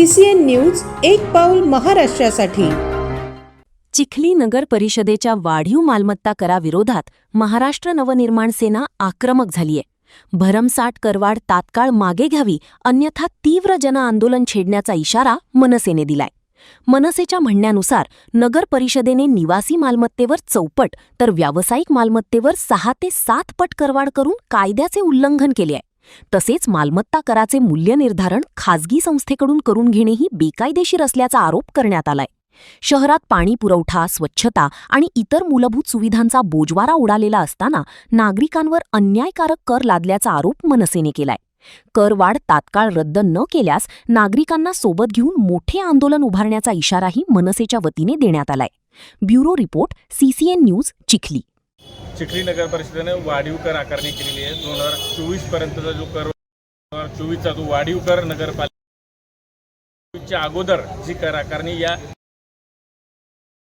CCN news एक पाऊल महाराष्ट्रासाठी। चिखली नगर परिषदेच्या वाढीव मालमत्ता कराविरोधात महाराष्ट्र नवनिर्माण सेना आक्रमक झालीय। भरमसाठ करवाढ तात्काळ मागे घ्यावी, अन्यथा तीव्र जनआंदोलन छेडण्याचा इशारा मनसेने दिलाय। मनसेच्या म्हणण्यानुसार नगर परिषदेने निवासी मालमत्तेवर 4पट तर व्यावसायिक मालमत्तेवर 6 ते 7 पट करवाढ करून कायद्याचे उल्लंघन केले आहे। तसेच मालमत्ता कराचे मूल्य निर्धारण खाजगी संस्थेकडून करून घेणेही बेकायदेशीर असल्याचा आरोप करण्यात आलाय। शहरात पाणी पुरवठा, स्वच्छता आणि इतर मूलभूत सुविधांचा बोजवारा उडालेला असताना नागरिकांवर अन्यायकारक कर लादल्याचा आरोप मनसेने केलाय। करवाढ तात्काळ रद्द न केल्यास नागरिकांना सोबत घेऊन मोठे आंदोलन उभारण्याचा इशाराही मनसेच्या वतीने देण्यात आलाय। Bureau report, CCN news, Chikhli. Chikhli नगर परिषदेने वाढीव कर आकारणी केलेली आहे। 2024 पर्यंतचा जो कर 2024चा तो वाढीव कर नगरपालिकेच्या अगोदर जी कर आकारणी या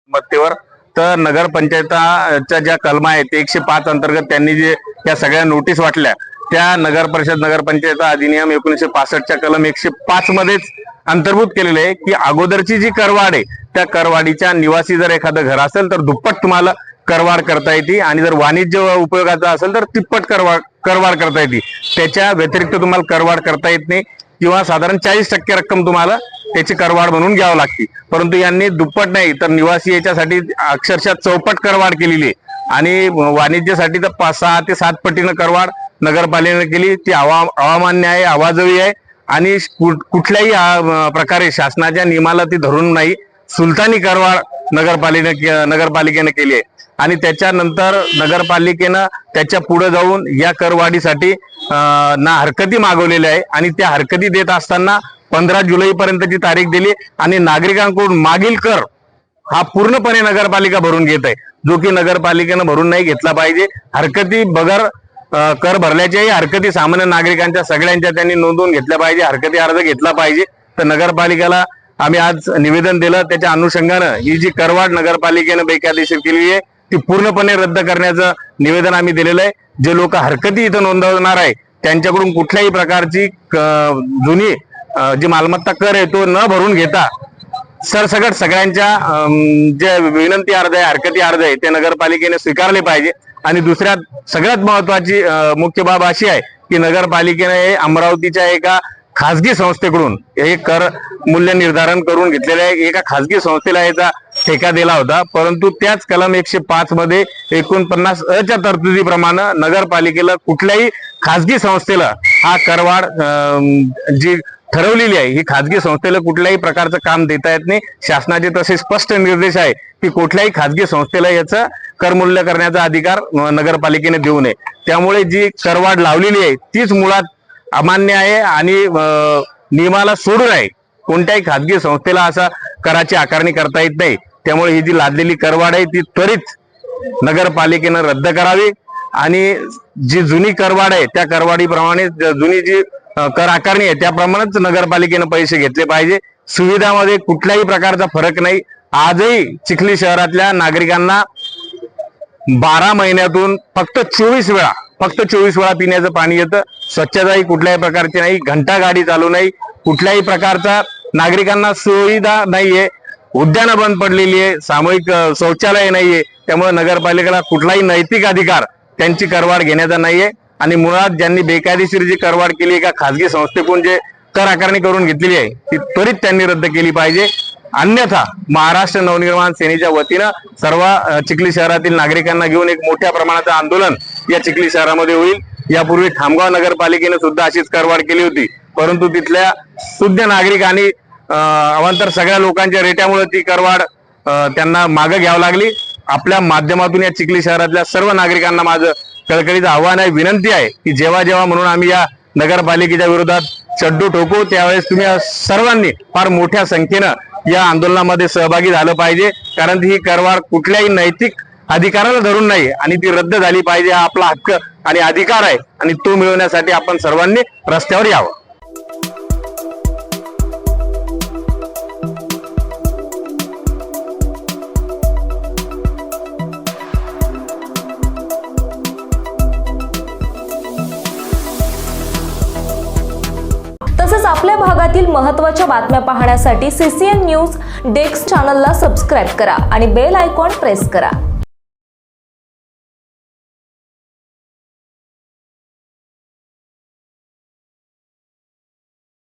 मत्तेवर तर नगरपंचायतच्या ज्या कलमा आहेत 105 अंतर्गत त्यांनी जे या सगळ्या नोटीस वाटल्या त्या नगरपंचायत अधिनियम 1965च्या कलम 105 मध्येच अंतर्भूत केलेले आहे की अगोदरची जी करवाढ आहे त्या करवाढीच्या निवासी जर एखादं घर असेल तर दुप्पट तुम्हाला करवाढ करता येते आणि जर वाणिज्य उपयोगाचा असेल तर तिप्पट करवाढ करता येते। त्याच्या व्यतिरिक्त तुम्हाला करवाढ करता येत नाही किंवा साधारण 40% रक्कम तुम्हाला त्याची करवाढ म्हणून घ्यावी लागते। परंतु यांनी दुप्पट नाही तर निवासी याच्यासाठी अक्षरशः 4पट करवाढ केलेली आहे आणि वाणिज्यासाठी तर 6 ते 7 पटीनं करवाढ नगरपालिकेने केली। ती अवामान्य आहे, अवाजवी आहे आणि कुठल्याही प्रकारे शासनाच्या नियमाला ती धरून नाही। सुलतानी करवाढ नगरपालिकेने केली आहे आणि त्याच्यानंतर नगरपालिकेनं त्याच्या पुढे जाऊन या करवाढीसाठी ना हरकती मागवलेल्या आहे आणि त्या हरकती देत असताना 15 जुलैपर्यंतची तारीख दिली आणि नागरिकांकडून मागील कर हा पूर्णपणे नगरपालिका भरून घेत आहे, जो की नगरपालिकेनं भरून नाही घेतला पाहिजे। हरकती बगर कर भरल्याच्याही हरकती सामान्य नागरिकांच्या सगळ्यांच्या त्यांनी नोंदवून घेतल्या पाहिजे, हरकती अर्ज घेतला पाहिजे। तर नगरपालिकेला आम्ही आज निवेदन दिलं, त्याच्या अनुषंगानं ही जी करवाढ नगरपालिकेनं बेकायदेशीर केली आहे ती पूर्णपणे रद्द करण्याचं निवेदन आम्ही दिलेलं आहे। जे लोक हरकती इथं नोंदवणार आहे त्यांच्याकडून कुठल्याही प्रकारची जुनी जी मालमत्ता कर आहे तो न भरून घेता सरसकट सगळ्यांच्या जे विनंती अर्ज आहे, हरकती अर्ज आहे ते नगरपालिकेने स्वीकारले पाहिजे। आणि दुसऱ्यात सगळ्यात महत्वाची मुख्य बाब अशी आहे की नगरपालिकेने अमरावतीच्या एका खासगी संस्थेकडून हे कर मूल्य निर्धारण करून घेतलेले आहे। एका खासगी संस्थेला याचा ठेका दिला होता, परंतु त्याच कलम 105 मध्ये 49(अ)च्या तरतुदीप्रमाणे नगरपालिकेला कुठल्याही खासगी संस्थेला हा करवाढ जी ठरवलेली आहे ही खासगी संस्थेला कुठल्याही प्रकारचं काम देता येत नाही। शासनाचे तसे स्पष्ट निर्देश आहे की कुठल्याही खासगी संस्थेला याचं करमूल्य करण्याचा अधिकार नगरपालिकेने देऊ नये। त्यामुळे जी करवाढ लावलेली आहे तीच मुळात अमान्य आहे आणि नियमाला सोडून आहे। कोणत्याही खासगी संस्थेला असा कराची आकारणी करता येत नाही। त्यामुळे ही जी लादलेली करवाढ आहे ती त्वरित नगरपालिकेनं रद्द करावी आणि जी जुनी करवाढ आहे त्या करवाढीप्रमाणे जुनी जी कर आकारणी आहे त्याप्रमाणेच नगरपालिकेनं पैसे घेतले पाहिजे। सुविधामध्ये कुठल्याही प्रकारचा फरक नाही। आजही चिखली शहरातल्या नागरिकांना 12 महिन्यातून फक्त 24 वेळा पिण्याचं पाणी येतं। स्वच्छताही कुठल्याही प्रकारची नाही, घंटा गाडी चालू नाही, कुठल्याही प्रकारचा नागरिकांना सुविधा नाहीये, उद्यानं बंद पडलेली आहे, सामूहिक शौचालय नाहीये। त्यामुळे नगरपालिकेला कुठलाही नैतिक अधिकार त्यांची करवाढ घेण्याचा नाहीये आणि मुळात ज्यांनी बेकायदेशीर जी करवाढ केली एका खासगी संस्थेकडून जे कर आकारणी करून घेतलेली आहे ती त्वरित त्यांनी रद्द केली पाहिजे। अन्यथा महाराष्ट्र नवनिर्माण सेनेच्या वतीनं सर्व चिखली शहरातील नागरिकांना घेऊन एक मोठ्या प्रमाणाचं आंदोलन या चिखली शहरामध्ये होईल। यापूर्वी खामगाव नगरपालिकेने सुद्धा अशीच करवाढ केली होती, परंतु तिथल्या शुद्ध नागरिक आणि अवांतर सगळ्या लोकांच्या रेट्यामुळे ती करवाढ त्यांना मागे घ्यावी लागली। आपल्या माध्यमातून या चिखली शहरातल्या सर्व नागरिकांना माझं कळकळीचं आव्हान आहे, विनंती आहे की जेव्हा म्हणून आम्ही या नगरपालिकेच्या विरोधात चड्डू ठोकू त्यावेळेस तुम्ही सर्वांनी फार मोठ्या संख्येनं या आंदोलनामध्ये सहभागी झालं पाहिजे, कारण ही करवाढ कुठल्याही नैतिक अधिकाराला धरून नाही आणि ती रद्द झाली पाहिजे। हा आपला हक्क आणि अधिकार आहे आणि तो मिळवण्यासाठी आपण सर्वांनी रस्त्यावर यावं। आपल्या भागातील महत्त्वाच्या बातम्या पाहण्यासाठी CCN न्यूज डेस्क चॅनलला सबस्क्राईब करा आणि बेल आयकॉन प्रेस करा.